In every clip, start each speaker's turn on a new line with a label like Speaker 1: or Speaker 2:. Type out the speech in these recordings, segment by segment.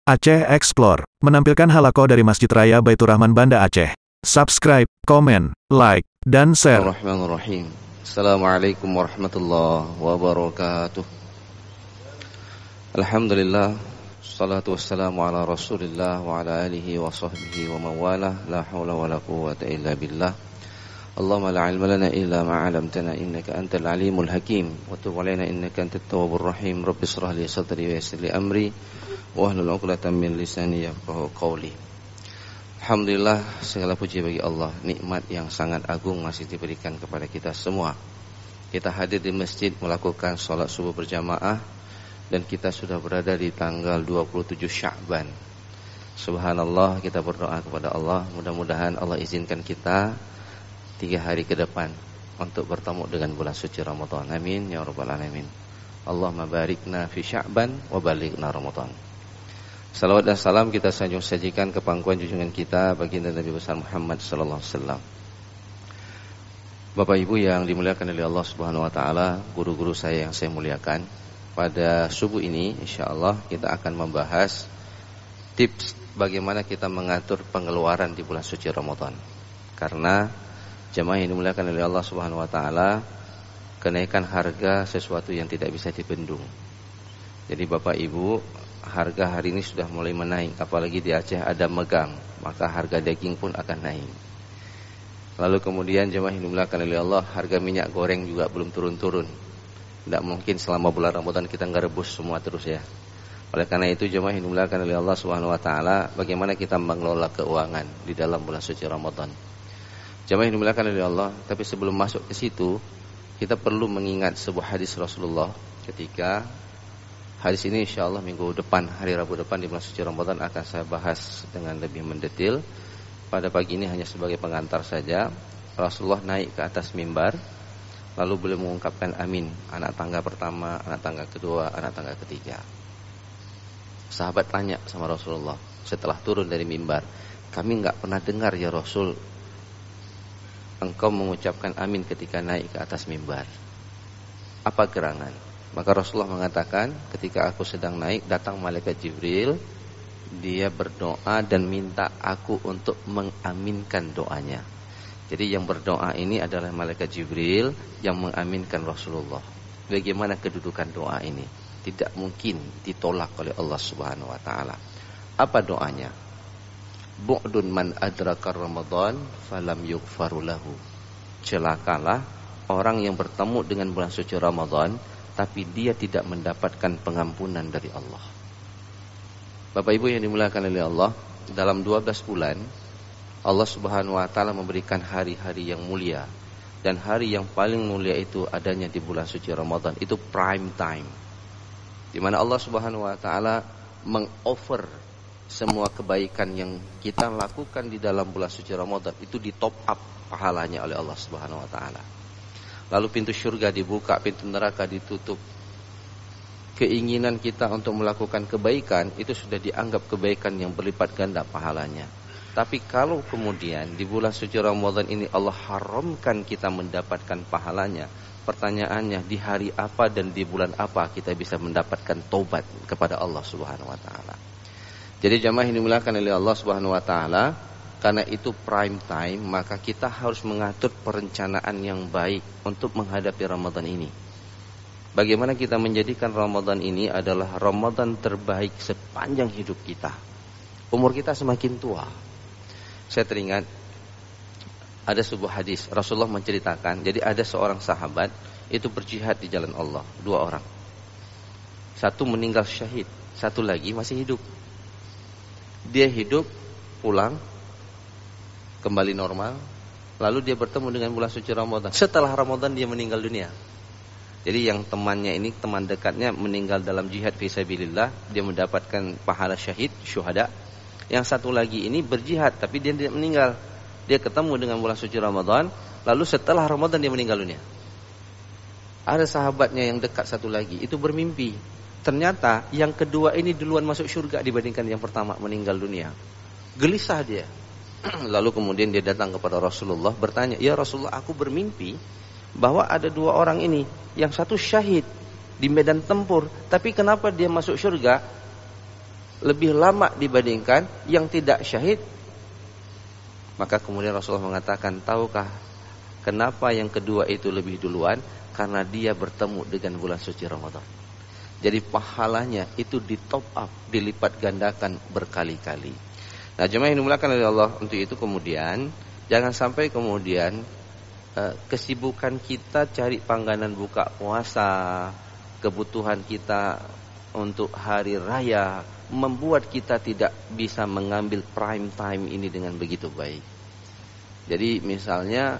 Speaker 1: Aceh Explore menampilkan halaqah dari Masjid Raya Baitur Rahman Banda Aceh. Subscribe, komen, like, dan share.
Speaker 2: Bismillahirrahmanirrahim. Assalamualaikum warahmatullahi wabarakatuh. Alhamdulillah, salatu wassalamu ala Rasulillah wa ala alihi wa sahbihi wa mawalah. La hawla wa la quwwata illa billah. Allahumma la ilma lana illa ma 'allamtana innaka antal alimul hakim wa tub 'alaina innaka antat tawwabur rahim. Rabbi shrah li sadri wa yassir li amri wa hlul 'uqdatam min lisani yafqahu qawli. Alhamdulillah, segala puji bagi Allah, nikmat yang sangat agung masih diberikan kepada kita semua. Kita hadir di masjid melakukan sholat subuh berjamaah, dan kita sudah berada di tanggal 27 Sya'ban. Subhanallah, kita berdoa kepada Allah, mudah-mudahan Allah izinkan kita 3 hari ke depan untuk bertemu dengan bulan suci Ramadan. Amin ya rabbal alamin. Allahumma barikna fi Sya'ban wa balighna Ramadan. Salawat dan salam kita sanjung sajikan ke pangkuan junjungan kita baginda Nabi besar Muhammad sallallahu alaihi wasallam. Bapak Ibu yang dimuliakan oleh Allah Subhanahu wa taala, guru-guru saya yang saya muliakan, pada subuh ini insyaallah kita akan membahas tips bagaimana kita mengatur pengeluaran di bulan suci Ramadan. Karena jemaah yang dimuliakan oleh Allah Subhanahu wa taala, kenaikan harga sesuatu yang tidak bisa dibendung. Jadi Bapak Ibu, harga hari ini sudah mulai menaik, apalagi di Aceh ada megang, maka harga daging pun akan naik. Lalu kemudian jemaah yang dimuliakan oleh Allah, harga minyak goreng juga belum turun-turun. Tidak mungkin selama bulan Ramadan kita nggak rebus semua terus ya. Oleh karena itu jemaah yang dimuliakan oleh Allah Subhanahu wa taala, bagaimana kita mengelola keuangan di dalam bulan suci Ramadan. Jemaah yang dimuliakan oleh Allah, tapi sebelum masuk ke situ, kita perlu mengingat sebuah hadis Rasulullah ketika hadis ini insyaallah minggu depan, hari Rabu depan di bulan suci Ramadan akan saya bahas dengan lebih mendetil. Pada pagi ini hanya sebagai pengantar saja. Rasulullah naik ke atas mimbar, lalu beliau mengungkapkan amin, anak tangga pertama, anak tangga kedua, anak tangga ketiga. Sahabat tanya sama Rasulullah setelah turun dari mimbar, kami enggak pernah dengar ya Rasul engkau mengucapkan amin ketika naik ke atas mimbar. Apa gerangan? Maka Rasulullah mengatakan, ketika aku sedang naik, datang malaikat Jibril. Dia berdoa dan minta aku untuk mengaminkan doanya. Jadi yang berdoa ini adalah malaikat Jibril yang mengaminkan Rasulullah. Bagaimana kedudukan doa ini? Tidak mungkin ditolak oleh Allah Subhanahu wa taala. Apa doanya? Bu'dun man adraka Ramadan falam yughfaru lahu. Celakalah orang yang bertemu dengan bulan suci Ramadan tapi dia tidak mendapatkan pengampunan dari Allah. Bapak Ibu yang dimuliakan oleh Allah, dalam 12 bulan Allah Subhanahu wa taala memberikan hari-hari yang mulia, dan hari yang paling mulia itu adanya di bulan suci Ramadan. Itu prime time, di mana Allah Subhanahu wa taala mengoffer semua kebaikan yang kita lakukan di dalam bulan suci Ramadan itu di top up pahalanya oleh Allah Subhanahu wa taala. Lalu pintu surga dibuka, pintu neraka ditutup. Keinginan kita untuk melakukan kebaikan itu sudah dianggap kebaikan yang berlipat ganda pahalanya. Tapi kalau kemudian di bulan suci Ramadan ini Allah haramkan kita mendapatkan pahalanya, pertanyaannya di hari apa dan di bulan apa kita bisa mendapatkan taubat kepada Allah Subhanahu wa taala. Jadi jamaah yang dimuliakan oleh Allah Subhanahu wa taala, karena itu prime time, maka kita harus mengatur perencanaan yang baik untuk menghadapi Ramadan ini. Bagaimana kita menjadikan Ramadan ini adalah Ramadan terbaik sepanjang hidup kita. Umur kita semakin tua. Saya teringat ada sebuah hadis Rasulullah menceritakan, jadi ada seorang sahabat itu berjihad di jalan Allah, 2 orang. Satu meninggal syahid, satu lagi masih hidup. Dia hidup, pulang, kembali normal, lalu dia bertemu dengan bulan suci Ramadan. Setelah Ramadan dia meninggal dunia. Jadi yang temannya ini, teman dekatnya meninggal dalam jihad fisabilillah, dia mendapatkan pahala syahid, syuhada. Yang satu lagi ini berjihad tapi dia tidak meninggal. Dia ketemu dengan bulan suci Ramadan, lalu setelah Ramadan dia meninggal dunia. Ada sahabatnya yang dekat satu lagi, itu bermimpi. Ternyata yang kedua ini duluan masuk surga dibandingkan yang pertama meninggal dunia. Gelisah dia. Lalu kemudian dia datang kepada Rasulullah bertanya, ya Rasulullah, aku bermimpi bahwa ada 2 orang ini, yang satu syahid di medan tempur, tapi kenapa dia masuk surga? lebih lama dibandingkan yang tidak syahid. Maka kemudian Rasulullah mengatakan, tahukah kenapa yang kedua itu lebih duluan? Karena dia bertemu dengan bulan suci Ramadan. Jadi pahalanya itu di top up, dilipat gandakan berkali-kali. Nah, jemaah yang dimuliakan oleh Allah, untuk itu kemudian jangan sampai kemudian kesibukan kita cari pangganan buka puasa, kebutuhan kita untuk hari raya membuat kita tidak bisa mengambil prime time ini dengan begitu baik. Jadi misalnya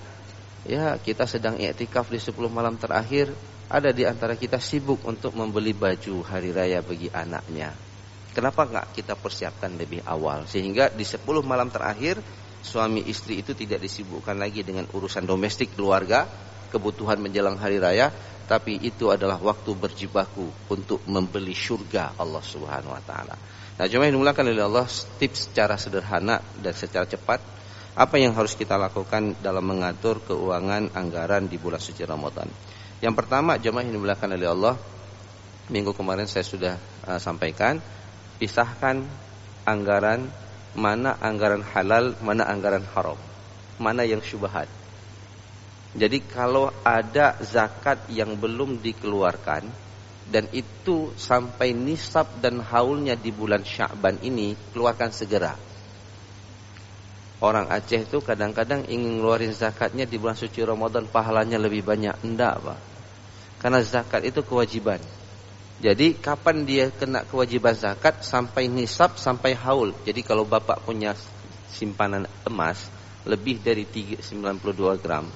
Speaker 2: ya kita sedang i'tikaf di 10 malam terakhir, ada di antara kita sibuk untuk membeli baju hari raya bagi anaknya. Kenapa enggak kita persiapkan lebih awal sehingga di 10 malam terakhir suami istri itu tidak disibukkan lagi dengan urusan domestik keluarga, kebutuhan menjelang hari raya, tapi itu adalah waktu berjibaku untuk membeli surga Allah Subhanahu wa taala. Nah, jemaah yang dimuliakan oleh Allah, tips secara sederhana dan secara cepat apa yang harus kita lakukan dalam mengatur keuangan anggaran di bulan suci Ramadan. Yang pertama, jemaah yang dimuliakan oleh Allah, minggu kemarin saya sudah sampaikan, pisahkan anggaran, mana anggaran halal, mana anggaran haram, mana yang syubhat. Jadi kalau ada zakat yang belum dikeluarkan dan itu sampai nisab dan haulnya di bulan Sya'ban ini, keluarkan segera. Orang Aceh itu kadang-kadang ingin ngeluarin zakatnya di bulan suci Ramadan, pahalanya lebih banyak. Enggak, Pak. Karena zakat itu kewajiban. Jadi kapan dia kena kewajiban zakat? Sampai nisab, sampai haul. Jadi kalau bapak punya simpanan emas lebih dari 92 gram,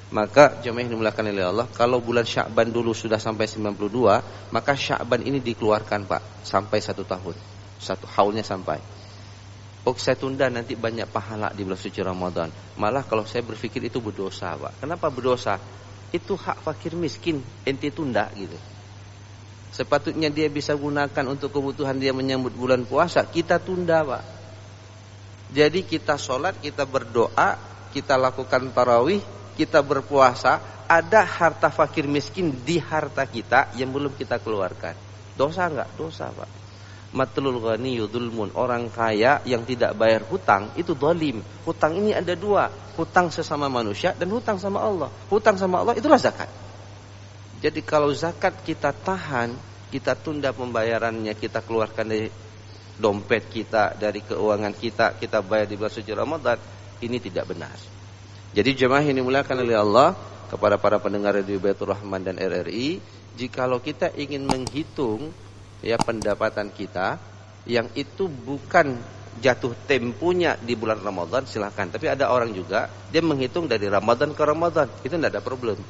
Speaker 2: maka jemaah yang dimuliakan oleh Allah, kalau bulan Sya'ban dulu sudah sampai 92, maka Sya'ban ini dikeluarkan, Pak, sampai 1 tahun. Satu haulnya sampai. Oh, saya tunda nanti banyak pahala di bulan suci Ramadan. Malah kalau saya berpikir itu berdosa, Pak. Kenapa berdosa? Itu hak fakir miskin, ente tunda gitu. Sepatutnya dia bisa gunakan untuk kebutuhan dia menyambut bulan puasa, kita tunda, Pak. Jadi kita sholat, kita berdoa, kita lakukan tarawih, kita berpuasa, ada harta fakir miskin di harta kita yang belum kita keluarkan. Dosa enggak? Dosa, Pak. Matlul ghaniyyu dzulmun, orang kaya yang tidak bayar hutang itu zalim. Hutang ini ada dua, hutang sesama manusia dan hutang sama Allah. Hutang sama Allah itulah zakat. Jadi kalau zakat kita tahan, kita tunda pembayarannya, kita keluarkan dari dompet kita, dari keuangan kita, kita bayar di bulan suci Ramadan, ini tidak benar. Jadi jemaah yang dimuliakan oleh Allah, kepada para pendengar Radio Baitur Rahman dan RRI, jikalau kita ingin menghitung ya pendapatan kita yang itu bukan jatuh temponya di bulan Ramadan, silahkan. Tapi ada orang juga dia menghitung dari Ramadan ke Ramadan, itu tidak ada problem.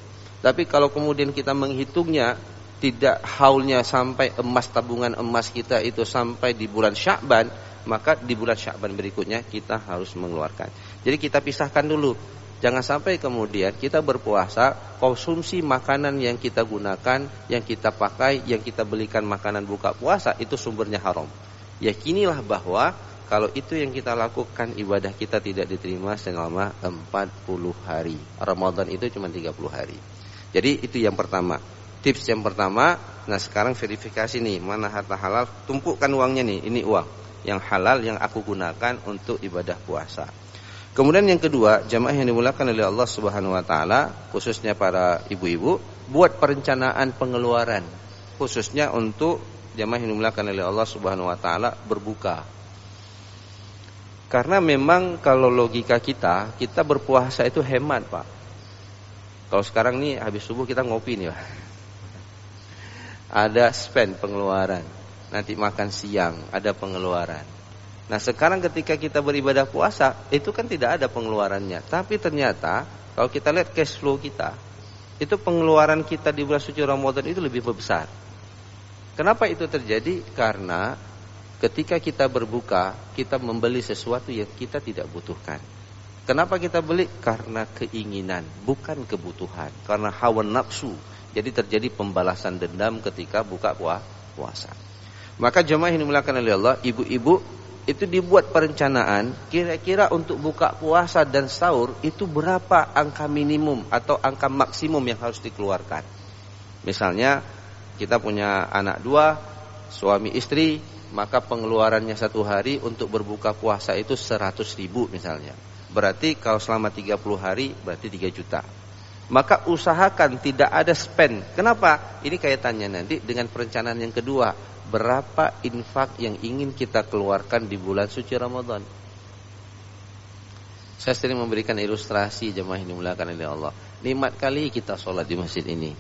Speaker 2: Tapi kalau kemudian kita menghitungnya tidak haulnya sampai emas, tabungan emas kita itu sampai di bulan Sya'ban, maka di bulan Sya'ban berikutnya kita harus mengeluarkan. Jadi kita pisahkan dulu. Jangan sampai kemudian kita berpuasa, konsumsi makanan yang kita gunakan, yang kita pakai, yang kita belikan makanan buka puasa, itu sumbernya haram. Yakinilah bahwa kalau itu yang kita lakukan, ibadah kita tidak diterima selama 40 hari. Ramadan itu cuma 30 hari. Jadi itu yang pertama. Tips yang pertama, nah sekarang verifikasi nih, mana harta halal, tumpukan uangnya nih, ini uang yang halal yang aku gunakan untuk ibadah puasa. Kemudian yang kedua, jamaah yang dimuliakan oleh Allah Subhanahu wa taala, khususnya para ibu-ibu, buat perencanaan pengeluaran, khususnya untuk jamaah yang dimuliakan oleh Allah Subhanahu wa taala berbuka. Karena memang kalau logika kita berpuasa itu hemat, Pak. Kalau sekarang nih habis subuh kita ngopi nih, Pak. Ada spend pengeluaran. Nanti makan siang ada pengeluaran. Nah sekarang ketika kita beribadah puasa, itu kan tidak ada pengeluarannya. Tapi ternyata kalau kita lihat cash flow kita, itu pengeluaran kita di bulan suci Ramadan itu lebih besar. Kenapa itu terjadi? Karena ketika kita berbuka, kita membeli sesuatu yang kita tidak butuhkan. Kenapa kita beli? Karena keinginan, bukan kebutuhan. Karena hawa nafsu. Jadi terjadi pembalasan dendam ketika buka puasa. Maka jemaah yang dimuliakan oleh Allah, ibu-ibu, itu dibuat perencanaan kira-kira untuk buka puasa dan sahur itu berapa angka minimum atau angka maksimum yang harus dikeluarkan. Misalnya kita punya anak 2, suami istri, maka pengeluarannya satu hari untuk berbuka puasa itu 100.000 misalnya. Berarti kalau selama 30 hari berarti 3 juta. Maka usahakan tidak ada spend. Kenapa? Ini kaitannya nanti dengan perencanaan yang kedua. Berapa infak yang ingin kita keluarkan di bulan suci Ramadan? Saya sering memberikan ilustrasi, jemaah yang dimuliakan oleh Allah. Nikmat kali kita sholat di masjid ini.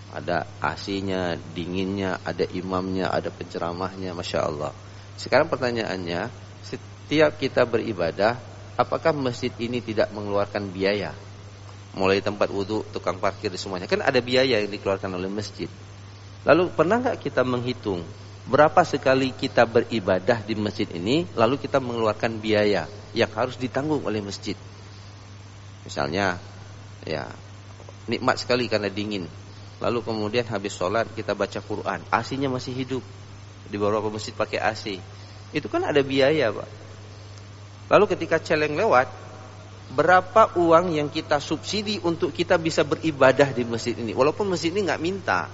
Speaker 2: Ada AC-nya, dinginnya, ada imamnya, ada penceramahnya, Masya Allah. Sekarang pertanyaannya, setiap kita beribadah, apakah masjid ini tidak mengeluarkan biaya? Mulai tempat wudhu, tukang parkir, semuanya. Kan ada biaya yang dikeluarkan oleh masjid. Lalu pernah nggak kita menghitung berapa sekali kita beribadah di masjid ini, lalu kita mengeluarkan biaya yang harus ditanggung oleh masjid? Misalnya, ya nikmat sekali karena dingin. Lalu kemudian habis sholat kita baca Quran, AC-nya masih hidup. Di beberapa masjid pakai AC. Itu kan ada biaya, Pak. Lalu ketika celeng lewat, berapa uang yang kita subsidi untuk kita bisa beribadah di masjid ini? Walaupun masjid ini nggak minta,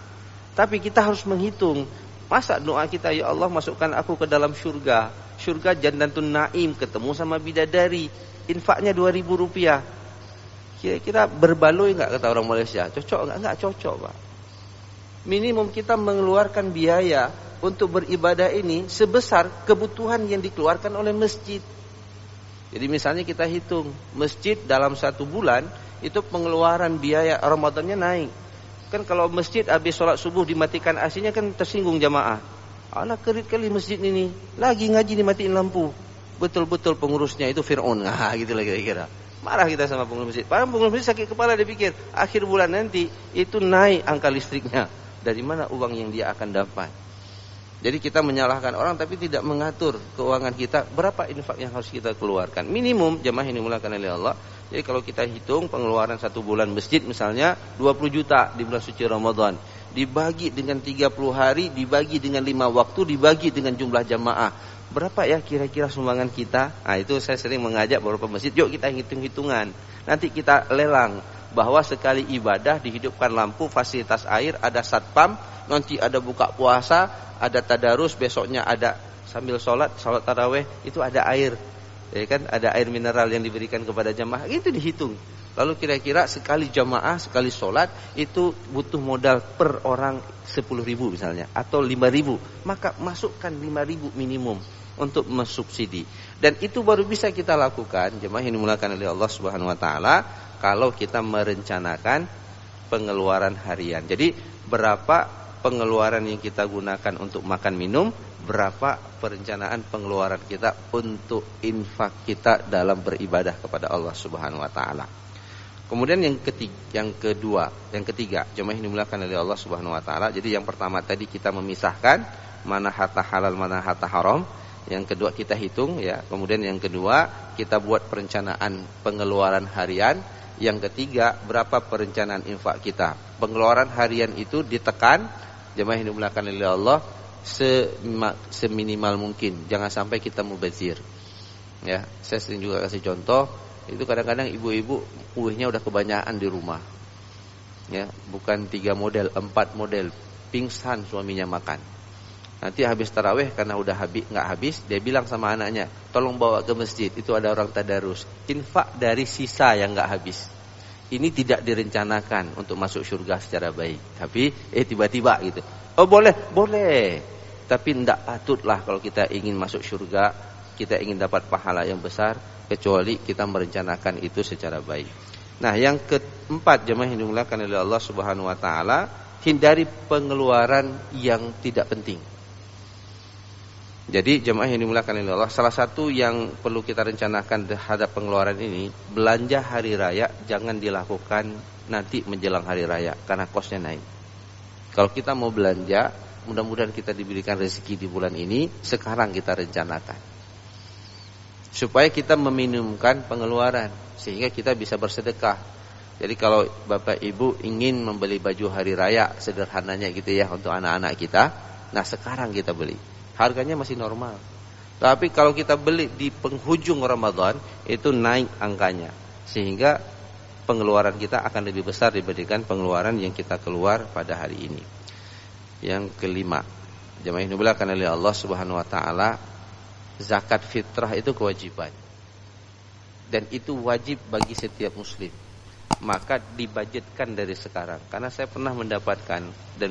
Speaker 2: tapi kita harus menghitung. Masa doa kita, ya Allah masukkan aku ke dalam surga, surga Jannatun Naim, ketemu sama bidadari, infaknya 2.000 rupiah. Kira-kira berbaloi nggak kata orang Malaysia? Cocok nggak? Nggak cocok, Pak. Minimum kita mengeluarkan biaya untuk beribadah ini sebesar kebutuhan yang dikeluarkan oleh masjid. Jadi misalnya kita hitung, masjid dalam 1 bulan itu pengeluaran biaya Ramadannya naik. Kan kalau masjid habis sholat subuh dimatikan AC-nya kan tersinggung jamaah. Anak kerit kali masjid ini, lagi ngaji dimatiin lampu. Betul-betul pengurusnya itu Fir'aun. Gitu lah kira-kira. Marah kita sama pengurus masjid. Padahal pengurus masjid sakit kepala, dia pikir akhir bulan nanti itu naik angka listriknya. Dari mana uang yang dia akan dapat? Jadi kita menyalahkan orang tapi tidak mengatur keuangan kita. Berapa infak yang harus kita keluarkan? Minimum, jemaah yang dimuliakan oleh Allah. Jadi kalau kita hitung pengeluaran 1 bulan masjid misalnya 20 juta di bulan suci Ramadan. Dibagi dengan 30 hari, dibagi dengan 5 waktu, dibagi dengan jumlah jamaah. Berapa ya kira-kira sumbangan kita? Nah itu saya sering mengajak beberapa masjid, yuk kita hitung-hitungan. Nanti kita lelang bahwa sekali ibadah dihidupkan lampu, fasilitas air, ada satpam, nanti ada buka puasa, ada tadarus, besoknya ada sambil sholat tarawih, itu ada air. Ya kan, ada air mineral yang diberikan kepada jamaah, itu dihitung. Lalu kira-kira sekali jamaah, sekali sholat itu butuh modal per orang 10.000 misalnya, atau 5.000. Maka masukkan 5.000 minimum untuk mensubsidi. Dan itu baru bisa kita lakukan, jemaah yang dimuliakan oleh Allah Subhanahu wa taala, kalau kita merencanakan pengeluaran harian. Jadi berapa pengeluaran yang kita gunakan untuk makan minum, berapa perencanaan pengeluaran kita untuk infak kita dalam beribadah kepada Allah Subhanahu wa taala. Kemudian yang ketiga, jemaah yang dimuliakan oleh Allah Subhanahu wa taala. Jadi yang pertama tadi kita memisahkan mana harta halal, mana harta haram. Yang kedua kita hitung ya. Kemudian yang kedua kita buat perencanaan pengeluaran harian. Yang ketiga berapa perencanaan infak kita. Pengeluaran harian itu ditekan, jemaah yang dimuliakan oleh Allah, seminimal mungkin. Jangan sampai kita mubazir. Ya, saya sering juga kasih contoh. Itu kadang-kadang ibu-ibu kuehnya udah kebanyakan di rumah. Ya, bukan 3 model, 4 model. Pingsan suaminya makan. Nanti habis tarawih karena udah nggak habis, dia bilang sama anaknya, tolong bawa ke masjid, itu ada orang tadarus. Infak dari sisa yang nggak habis. Ini tidak direncanakan untuk masuk surga secara baik. Tapi tiba-tiba gitu. Oh boleh. Tapi tidak patutlah kalau kita ingin masuk surga, kita ingin dapat pahala yang besar, kecuali kita merencanakan itu secara baik. Nah, yang keempat, jemaah yang dimuliakan oleh Allah Subhanahu wa taala, hindari pengeluaran yang tidak penting. Jadi jemaah yang dimuliakan oleh Allah, salah satu yang perlu kita rencanakan terhadap pengeluaran ini, belanja hari raya jangan dilakukan nanti menjelang hari raya karena kosnya naik. Kalau kita mau belanja, mudah-mudahan kita diberikan rezeki di bulan ini, sekarang kita rencanakan. Supaya kita meminimumkan pengeluaran sehingga kita bisa bersedekah. Jadi kalau Bapak Ibu ingin membeli baju hari raya sederhananya gitu ya untuk anak-anak kita, nah sekarang kita beli. Harganya masih normal. Tapi kalau kita beli di penghujung Ramadan, itu naik angkanya. Sehingga pengeluaran kita akan lebih besar dibandingkan pengeluaran yang kita keluar pada hari ini. Yang kelima, Jemaah yang dimuliakan oleh Allah Subhanahu wa taala, zakat fitrah itu kewajiban. Dan itu wajib bagi setiap muslim. Maka dibudgetkan dari sekarang. Karena saya pernah mendapatkan dan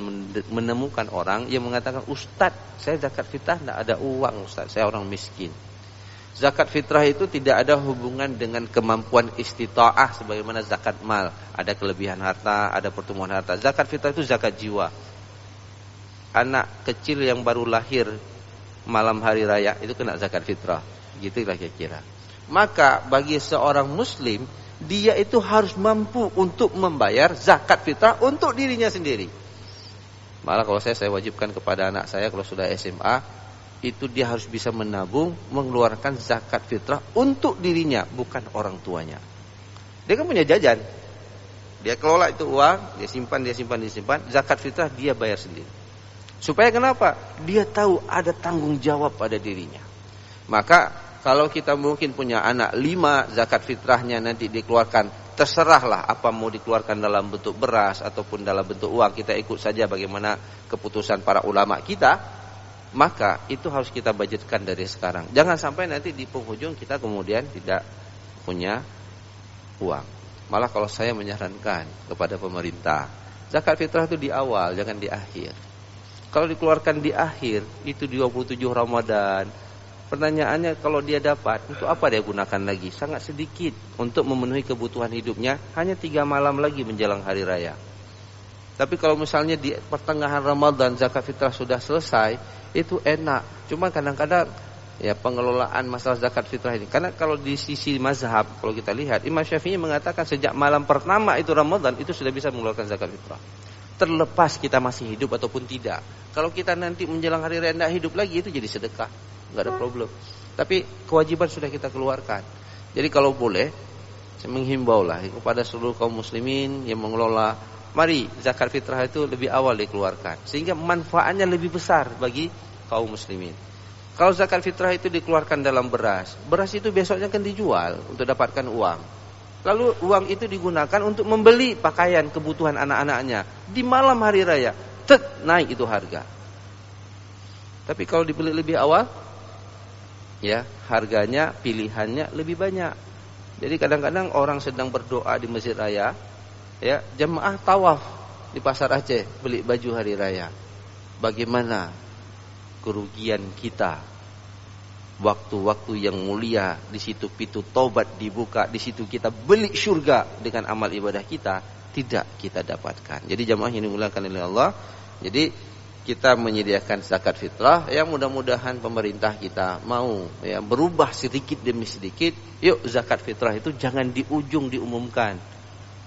Speaker 2: menemukan orang yang mengatakan, "Ustadz, saya zakat fitrah tidak ada uang, Ustadz, saya orang miskin." Zakat fitrah itu tidak ada hubungan dengan kemampuan istita'ah sebagaimana zakat mal. Ada kelebihan harta, ada pertumbuhan harta. Zakat fitrah itu zakat jiwa. Anak kecil yang baru lahir malam hari raya itu kena zakat fitrah. Gitulah kira-kira. Maka bagi seorang muslim, dia itu harus mampu untuk membayar zakat fitrah untuk dirinya sendiri. Malah kalau saya wajibkan kepada anak saya kalau sudah SMA, itu dia harus bisa menabung, mengeluarkan zakat fitrah untuk dirinya, bukan orang tuanya. Dia kan punya jajan, dia kelola itu uang, dia simpan, zakat fitrah dia bayar sendiri. Supaya kenapa? Dia tahu ada tanggung jawab pada dirinya. Maka kalau kita mungkin punya anak 5, zakat fitrahnya nanti dikeluarkan, terserahlah apa mau dikeluarkan dalam bentuk beras ataupun dalam bentuk uang, kita ikut saja bagaimana keputusan para ulama kita. Maka itu harus kita budgetkan dari sekarang. Jangan sampai nanti di penghujung kita kemudian tidak punya uang. Malah kalau saya menyarankan kepada pemerintah, zakat fitrah itu di awal, jangan di akhir. Kalau dikeluarkan di akhir, itu 27 Ramadan. Pertanyaannya, kalau dia dapat, untuk apa dia gunakan lagi? Sangat sedikit untuk memenuhi kebutuhan hidupnya, hanya 3 malam lagi menjelang hari raya. Tapi kalau misalnya di pertengahan Ramadan zakat fitrah sudah selesai, itu enak. Cuma kadang-kadang ya pengelolaan masalah zakat fitrah ini. Karena kalau di sisi mazhab, kalau kita lihat, Imam Syafi'i mengatakan sejak malam pertama itu Ramadan itu sudah bisa mengeluarkan zakat fitrah. Terlepas kita masih hidup ataupun tidak. Kalau kita nanti menjelang hari raya tidak hidup lagi, itu jadi sedekah, nggak ada problem. Tapi kewajiban sudah kita keluarkan. Jadi kalau boleh, saya menghimbau lah kepada seluruh kaum muslimin yang mengelola, mari zakat fitrah itu lebih awal dikeluarkan, sehingga manfaatnya lebih besar bagi kaum muslimin. Kalau zakat fitrah itu dikeluarkan dalam beras, beras itu besoknya kan dijual untuk dapatkan uang. Lalu uang itu digunakan untuk membeli pakaian kebutuhan anak-anaknya. Di malam hari raya, naik itu harga. Tapi kalau dibeli lebih awal, ya harganya, pilihannya lebih banyak. Jadi kadang-kadang orang sedang berdoa di masjid raya, ya jemaah tawaf di pasar Aceh beli baju hari raya. Bagaimana kerugian kita? Waktu-waktu yang mulia, di situ pintu taubat dibuka, di situ kita beli surga dengan amal ibadah kita, tidak kita dapatkan. Jadi jemaah yang dimuliakan oleh Allah, jadi kita menyediakan zakat fitrah, ya mudah-mudahan pemerintah kita mau ya berubah sedikit demi sedikit. Yuk zakat fitrah itu jangan di ujung diumumkan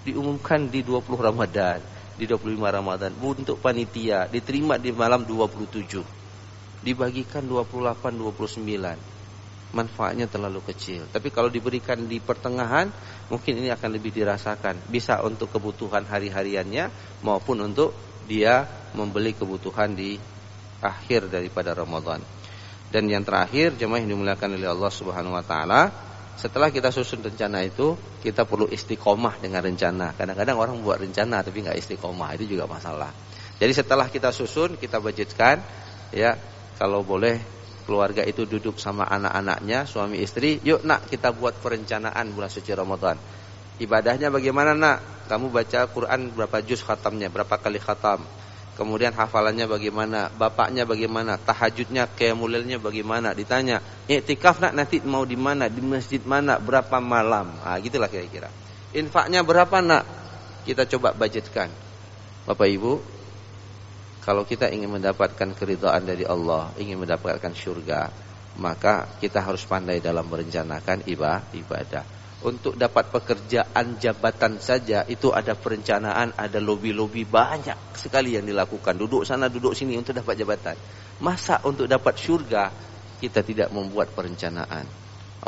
Speaker 2: di 20 Ramadan, di 25 Ramadan untuk panitia, diterima di malam 27. Dibagikan 28, 29. Manfaatnya terlalu kecil. Tapi kalau diberikan di pertengahan, mungkin ini akan lebih dirasakan. Bisa untuk kebutuhan hari-hariannya maupun untuk dia membeli kebutuhan di akhir daripada Ramadan. Dan yang terakhir, jemaah yang dimuliakan oleh Allah Subhanahu wa taala, setelah kita susun rencana itu, kita perlu istiqomah dengan rencana. Kadang-kadang orang buat rencana tapi nggak istiqomah, itu juga masalah. Jadi setelah kita susun, kita budgetkan, ya kalau boleh keluarga itu duduk sama anak-anaknya, suami istri, yuk nak kita buat perencanaan bulan suci Ramadan. Ibadahnya bagaimana nak? Kamu baca Quran berapa juz khatamnya, berapa kali khatam? Kemudian hafalannya bagaimana? Bapaknya bagaimana? Tahajudnya, qiyamul lailnya bagaimana? Ditanya, iktikaf nak nanti mau di mana? Di masjid mana? Berapa malam? Gitulah kira-kira. Infaknya berapa nak? Kita coba budgetkan. Bapak Ibu, kalau kita ingin mendapatkan keridhaan dari Allah, ingin mendapatkan surga, maka kita harus pandai dalam merencanakan ibadah. Untuk dapat pekerjaan jabatan saja itu ada perencanaan, ada lobby-lobby banyak sekali yang dilakukan. Duduk sana, duduk sini untuk dapat jabatan. Masa untuk dapat surga kita tidak membuat perencanaan?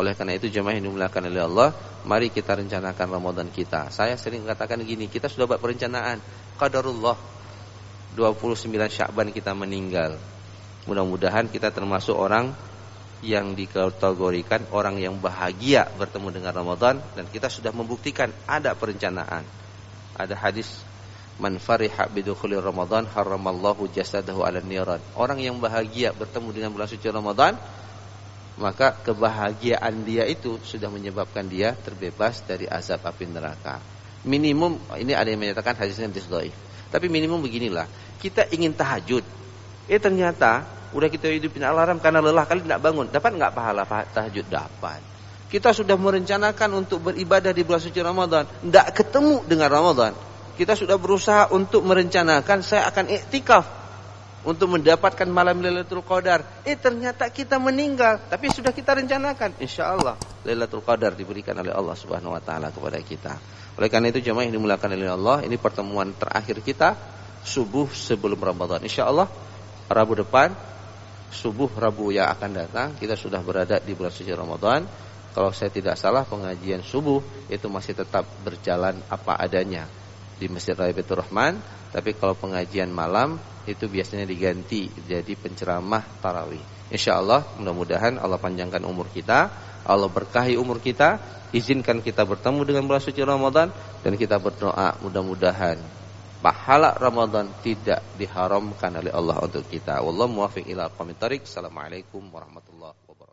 Speaker 2: Oleh karena itu jemaah yang dimuliakan oleh Allah, mari kita rencanakan Ramadan kita. Saya sering katakan gini, kita sudah buat perencanaan. Qadarullah 29 Sya'ban kita meninggal. Mudah-mudahan kita termasuk orang yang dikategorikan orang yang bahagia bertemu dengan Ramadan, dan kita sudah membuktikan ada perencanaan. Ada hadis Man fariha bidukhuli Ramadan haramallahu jasadahu 'alan niran. Orang yang bahagia bertemu dengan bulan suci Ramadan, maka kebahagiaan dia itu sudah menyebabkan dia terbebas dari azab api neraka. Minimum, ini ada yang menyatakan hadisnya dhaif. Tapi minimum beginilah, kita ingin tahajud. Ternyata udah kita hidupin alarm karena lelah kali tidak bangun. Dapat enggak pahala tahajud? Dapat. Kita sudah merencanakan untuk beribadah di bulan suci Ramadan, tidak ketemu dengan Ramadan. Kita sudah berusaha untuk merencanakan saya akan iktikaf untuk mendapatkan malam Lailatul Qadar. Ternyata kita meninggal, tapi sudah kita rencanakan. Insyaallah Lailatul Qadar diberikan oleh Allah Subhanahu wa taala kepada kita. Oleh karena itu jemaah yang dimuliakan oleh Allah, ini pertemuan terakhir kita subuh sebelum Ramadan. Insyaallah Rabu depan, subuh Rabu yang akan datang, kita sudah berada di bulan suci Ramadan. Kalau saya tidak salah, pengajian subuh itu masih tetap berjalan apa adanya di Masjid Raya Baitur Rahman, tapi kalau pengajian malam itu biasanya diganti jadi penceramah tarawih. Insyaallah mudah-mudahan Allah panjangkan umur kita, Allah berkahi umur kita, izinkan kita bertemu dengan bulan suci Ramadan, dan kita berdoa mudah-mudahan pahala Ramadan tidak diharamkan oleh Allah untuk kita. Wallahu muwaffiq ila aqwamit thoriq. Assalamualaikum warahmatullahi wabarakatuh.